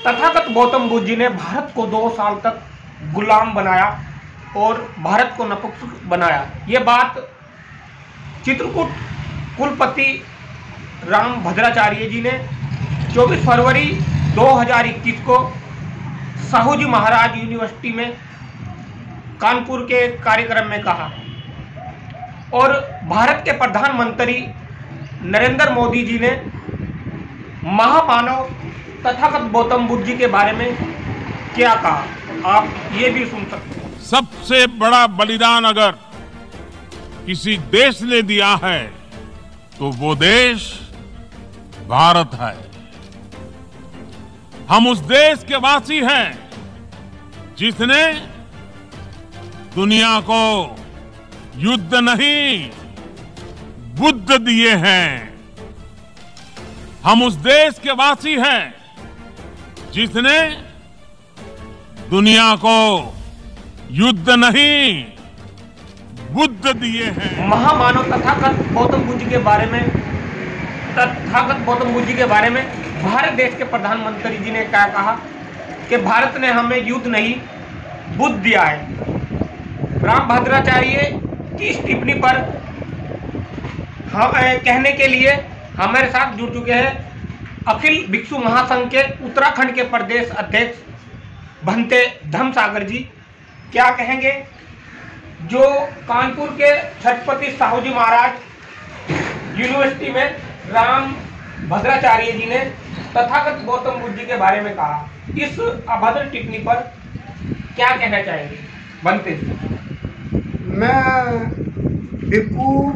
तथागत गौतम बुद्ध जी ने भारत को 2 साल तक गुलाम बनाया और भारत को नपुंसक बनाया। ये बात चित्रकूट कुलपति राम भद्राचार्य जी ने 24 फरवरी 2021 को साहू जी महाराज यूनिवर्सिटी में कानपुर के कार्यक्रम में कहा। और भारत के प्रधानमंत्री नरेंद्र मोदी जी ने महामानव तथागत गौतम बुद्ध जी के बारे में क्या कहा, आप ये भी सुन सकते हैं। सबसे बड़ा बलिदान अगर किसी देश ने दिया है तो वो देश भारत है। हम उस देश के वासी हैं जिसने दुनिया को युद्ध नहीं बुद्ध दिए हैं। हम उस देश के वासी हैं जिसने दुनिया को युद्ध नहीं बुद्ध दिए हैं। महामानव तथागत गौतम बुद्ध जी के बारे में भारत देश के प्रधानमंत्री जी ने क्या कहा कि भारत ने हमें युद्ध नहीं बुद्ध दिया है। राम भद्राचार्य की इस टिप्पणी पर कहने के लिए हमारे साथ जुड़ चुके हैं अखिल भिक्षु महासंघ के उत्तराखंड के प्रदेश अध्यक्ष भंते धर्मसागर जी। क्या कहेंगे? जो कानपुर के छत्रपति साहू जी महाराज यूनिवर्सिटी में राम भद्राचार्य जी ने तथागत गौतम बुद्ध जी के बारे में कहा, इस अभद्र टिप्पणी पर क्या कहना चाहेंगे भंते जी? मैं भिक्षु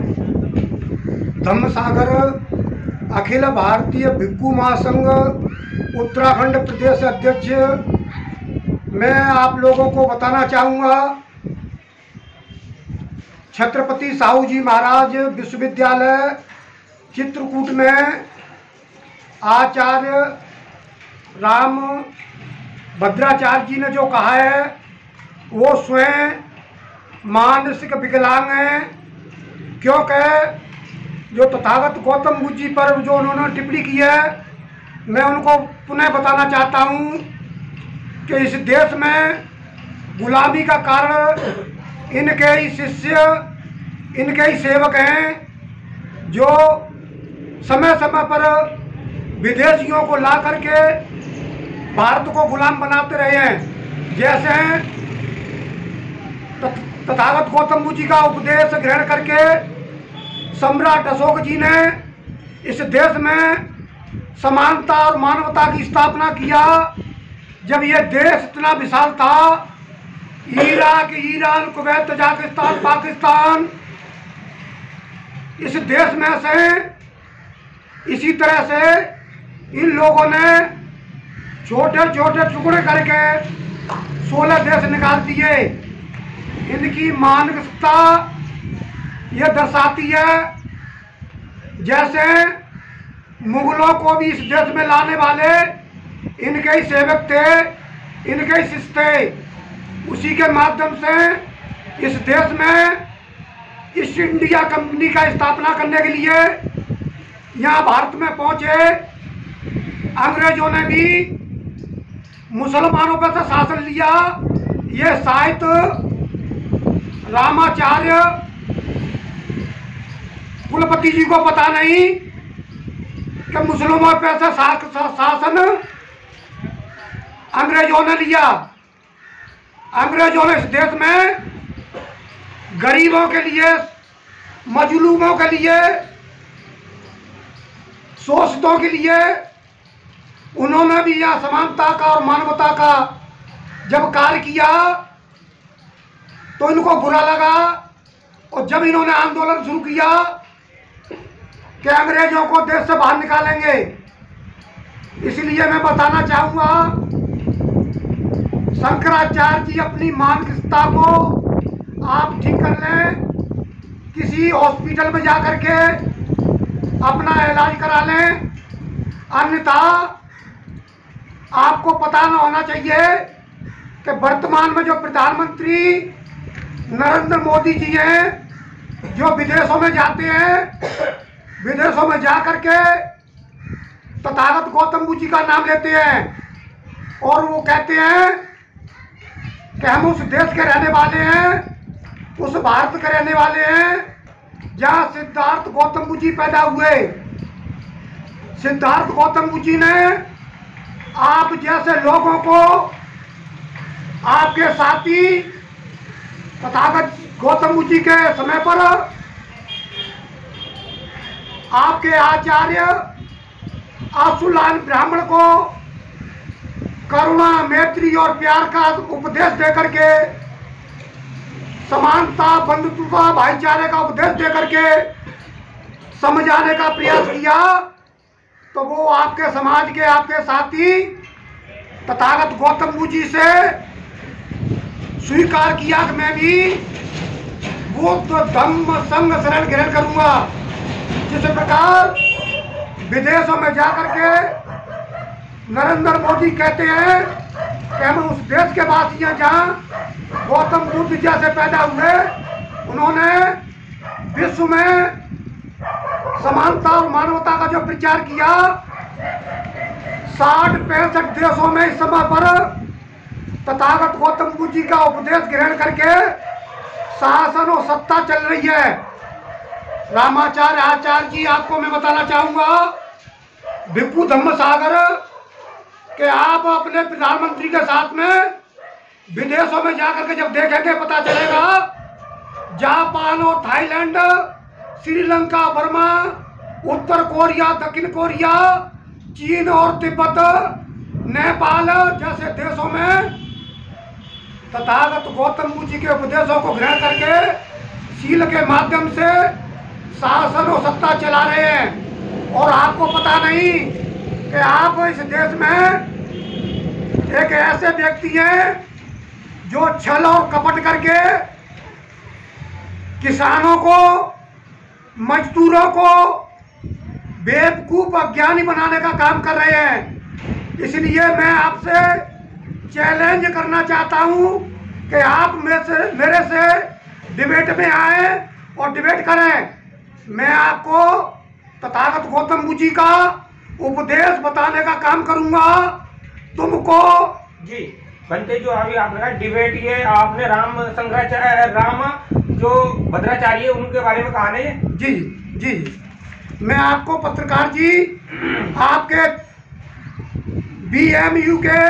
धर्मसागर अखिल भारतीय भिक्षु महासंघ उत्तराखंड प्रदेश अध्यक्ष, मैं आप लोगों को बताना चाहूँगा छत्रपति साहू जी महाराज विश्वविद्यालय चित्रकूट में आचार्य राम भद्राचार्य जी ने जो कहा है वो स्वयं मानसिक विकलांग हैं, क्योंकि जो तथागत गौतम बुद्ध जी पर जो उन्होंने टिप्पणी की है, मैं उनको पुनः बताना चाहता हूँ कि इस देश में गुलामी का कारण इनके ही शिष्य, इनके ही सेवक हैं जो समय समय पर विदेशियों को ला करके भारत को गुलाम बनाते रहे हैं। जैसे तथागत गौतम बुद्ध जी का उपदेश ग्रहण करके सम्राट अशोक जी ने इस देश में समानता और मानवता की स्थापना किया। जब यह देश इतना विशाल था, Iraq, Iran, Kuwait, Tajikistan, Pakistan, इस देश में से इसी तरह से इन लोगों ने छोटे छोटे टुकड़े करके 16 देश निकाल दिए। इनकी मानसिकता यह दर्शाती है जैसे मुगलों को भी इस देश में लाने वाले इनके ही सेवक थे, इनके ही शिष्य थे। उसी के माध्यम से इस देश में ईस्ट इंडिया कंपनी का स्थापना करने के लिए यहाँ भारत में पहुँचे। अंग्रेजों ने भी मुसलमानों पर से शासन लिया। ये शायद रामाचार्य कुलपति जी को पता नहीं कि मुसलमानों पर से शासन अंग्रेजों ने लिया। अंग्रेजों ने इस देश में गरीबों के लिए, मजलूमों के लिए, शोषितों के लिए उन्होंने भी यह समानता का और मानवता का जब कार्य किया तो इनको बुरा लगा। और जब इन्होंने आंदोलन शुरू किया कि अंग्रेजों को देश से बाहर निकालेंगे, इसलिए मैं बताना चाहूँगा शंकराचार्य जी अपनी मानसिकता को आप ठीक कर लें, किसी हॉस्पिटल में जा कर के अपना इलाज करा लें। अन्यथा आपको पता न होना चाहिए कि वर्तमान में जो प्रधानमंत्री नरेंद्र मोदी जी हैं, जो विदेशों में जाते हैं, विदेशों में जा कर के तथागत गौतम बुद्ध जी का नाम लेते हैं, और वो कहते हैं कि हम उस देश के रहने वाले हैं, उस भारत के रहने वाले हैं जहाँ सिद्धार्थ गौतम बुद्ध जी पैदा हुए। सिद्धार्थ गौतम बुद्ध जी ने आप जैसे लोगों को, आपके साथी तथागत गौतम बुद्ध जी के समय पर आपके आचार्य आशुलायन ब्राह्मण को करुणा, मैत्री और प्यार का उपदेश देकर के, समानता, बंधुत्व, भाईचारे का उपदेश देकर के समझाने का प्रयास किया, तो वो आपके समाज के, आपके साथी तथागत गौतम बुद्ध जी से स्वीकार किया कि मैं भी बुद्ध धम्म संघ शरण ग्रहण करूंगा। जिस प्रकार विदेशों में जाकर के नरेंद्र मोदी कहते हैं कि हम उस देश के वासी हैं जहाँ गौतम बुद्ध जैसे पैदा हुए, उन्होंने विश्व में समानता और मानवता का जो प्रचार किया, 60-65 देशों में इस समय पर तथागत गौतम बुद्ध जी का उपदेश ग्रहण करके शासन और सत्ता चल रही है। रामाचार्य आचार्य जी, आपको मैं बताना चाहूंगा, भिक्खु धम्म सागर कि आप अपने प्रधानमंत्री के साथ में विदेशों में जाकर के जब देखेंगे पता चलेगा, जापान और थाईलैंड, श्रीलंका, बर्मा, उत्तर कोरिया, दक्षिण कोरिया, चीन और तिब्बत, नेपाल जैसे देशों में तथागत गौतम बुद्ध जी के उपदेशों को ग्रहण करके शील के माध्यम से शासन और सत्ता चला रहे हैं। और आपको पता नहीं कि आप इस देश में एक ऐसे व्यक्ति हैं जो छल और कपट करके किसानों को, मजदूरों को बेवकूफ, अज्ञानी बनाने का काम कर रहे हैं। इसलिए मैं आपसे चैलेंज करना चाहता हूं कि आप मेरे से डिबेट में आए और डिबेट करें। मैं आपको तथागत गौतम बुद्ध जी का उपदेश बताने का काम करूंगा। तुमको जी बनते जो अभी आपने कहा डिबेट, ये आपने राम जो भद्राचार्य उनके बारे में कहा नहीं? जी जी, मैं आपको पत्रकार जी आपके BMU के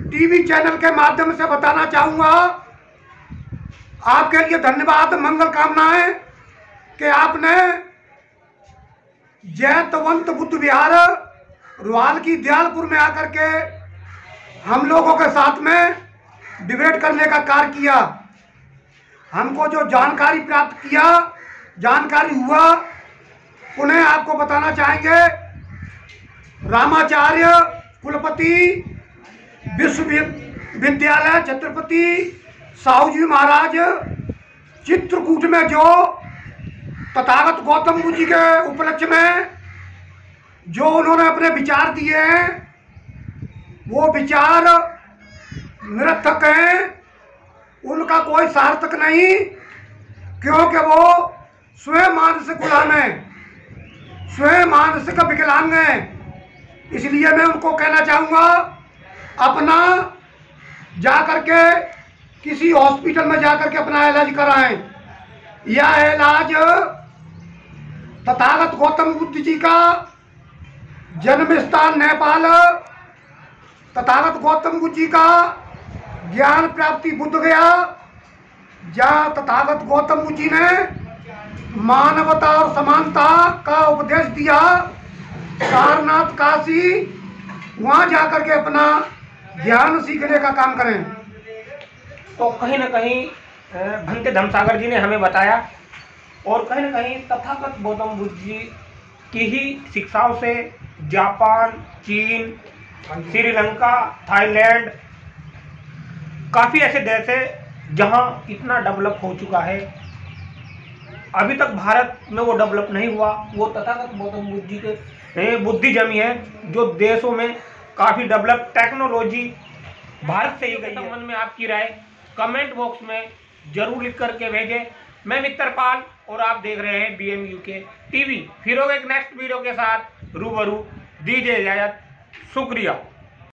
टीवी चैनल के माध्यम से बताना चाहूंगा। आपके लिए धन्यवाद, मंगल कामनाएं कि आपने जयंतवंत बुद्ध विहार रुआल की दयालपुर में आकर के हम लोगों के साथ में डिबेट करने का कार्य किया। हमको जो जानकारी प्राप्त किया, जानकारी हुआ, उन्हें आपको बताना चाहेंगे। रामाचार्य कुलपति विश्वविद्यालय छत्रपति साहू जी महाराज चित्रकूट में जो तथागत गौतम बुद्ध जी के उपलक्ष्य में जो उन्होंने अपने विचार दिए हैं, वो विचार निरर्थक हैं, उनका कोई सार्थक नहीं, क्योंकि वो स्वयं मानसिक गुलाम है, स्वयं मानसिक विकलांग है। इसलिए मैं उनको कहना चाहूँगा, अपना जाकर के किसी हॉस्पिटल में जाकर के अपना इलाज कराएं। यह इलाज तथागत गौतम बुद्ध जी का जन्म स्थान नेपाल, तथागत गौतम बुद्ध जी का ज्ञान प्राप्ति बुद्ध गया, जहाँ तथागत गौतम बुद्ध जी ने मानवता और समानता का उपदेश दिया, सारनाथ, काशी, वहाँ जाकर के अपना ज्ञान सीखने का काम करें। तो कहीं ना कहीं भंते धम्मसागर जी ने हमें बताया, और कहीं ना कहीं तथागत गौतम बुद्ध जी की ही शिक्षाओं से जापान, चीन, श्रीलंका, थाईलैंड, काफ़ी ऐसे देश है जहां इतना डेवलप हो चुका है। अभी तक भारत में वो डेवलप नहीं हुआ। वो तथागत गौतम बुद्ध जी के बुद्धिज्म ही है जो देशों में काफ़ी डेवलप टेक्नोलॉजी भारत से ही गई है। संबंध में आपकी राय कमेंट बॉक्स में जरूर लिख करके भेजें। मैं मित्रपाल और आप देख रहे हैं BMU के टीवी। फिर होगा एक नेक्स्ट वीडियो के साथ रूबरू। दीजिए इजाजत, शुक्रिया।